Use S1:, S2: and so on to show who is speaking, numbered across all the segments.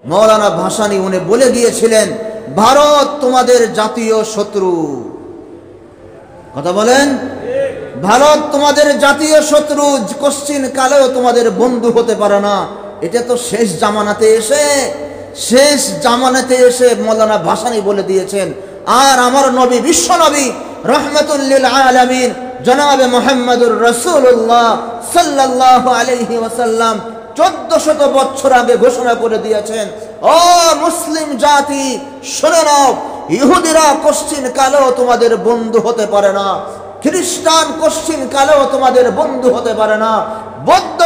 S1: মৌলানা ভাসানী উনি বলে গিয়েছিলেন, ভারত তোমাদের জাতীয় শত্রু। কথা বলেন, ভারত তোমাদের জাতীয় শত্রু, কোশ্চিন কালেও তোমাদের বন্ধু হতে পারে না। এটা তো শেষ জামানাতে এসে মৌলানা ভাসানী বলে দিয়েছেন। আর আমার নবী, বিশ্ব নবী রহমাতুল লিল আলামিন জনাবে মুহাম্মদুর রাসূলুল্লাহ সাল্লাল্লাহু আলাইহি ওয়াসাল্লাম 1400 বছর আগে ঘোষণা করে দিয়েছেন, ও মুসলিম জাতি শুনে নাও, ইহুদিরা কোশ্চিন কালেও তোমাদের বন্ধু হতে পারে না, খ্রিস্টান কোশ্চিন কালেও তোমাদের বন্ধু হতে পারে না, বৌদ্ধ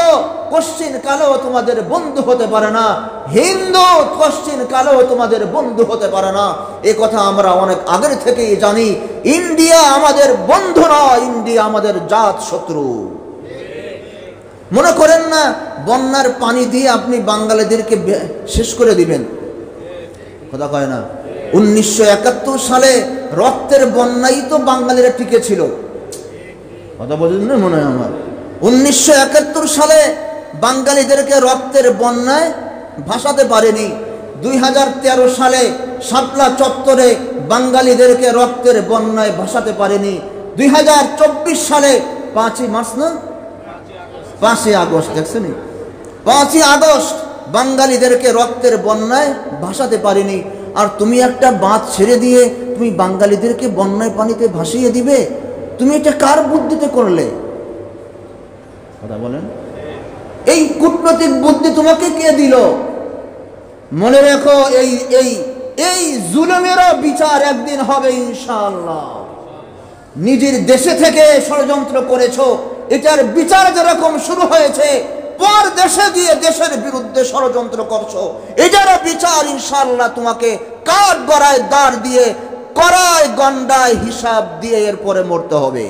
S1: কোশ্চিন কালেও তোমাদের বন্ধু হতে পারে না, হিন্দু কোশ্চিন কালেও তোমাদের বন্ধু হতে পারে না। এ কথা আমরা অনেক আগের থেকেই জানি। ইন্ডিয়া আমাদের বন্ধু নয়, ইন্ডিয়া আমাদের জাত শত্রু। মনে করেন না বন্যার পানি দিয়ে আপনি বাঙালিদেরকে শেষ করে দিবেন, কথা কয় না। 1971 সালে রক্তের বন্যাই তো বাঙালিরা টিকে ছিল, কথা বলেন না মনে হয় আমার। 1971 সালে বাঙালিদেরকে রক্তের বন্যায় ভাসাতে পারেনি। 2013 সালে শাপলা চত্বরে বাঙালিদেরকে রক্তের বন্যায় ভাসাতে পারেনি। 2024 সালে 5ই মার্চ না 5ই আগস্ট, দেখছেন 5ই আগস্ট বাঙালিদেরকে রক্তের বন্যায় ভাসাতে পারেনি। আর তুমি একটা বাঁধ ছেড়ে দিয়ে তুমি বাঙালিদেরকে বন্যায় পানিতে ভাসিয়ে দিবে? তুমি এটা কার বুদ্ধিতে করলে? কথা বলেন, এই কূটনৈতিক বুদ্ধি তোমাকে কে দিল? মনে রেখো, এই জুলুমেরও বিচার একদিন হবে ইনশাআল্লাহ। নিজের দেশে থেকে ষড়যন্ত্র করেছো, এটার বিচার যেরকম শুরু হয়েছে, পর দেশে গিয়ে দেশের বিরুদ্ধে ষড়যন্ত্র করছো, এটারও বিচার ইনশাআল্লাহ তোমাকে কাঠ গড়ায় দাঁড় দিয়ে, কড়ায় গন্ডায় হিসাব দিয়ে এরপরে মরতে হবে।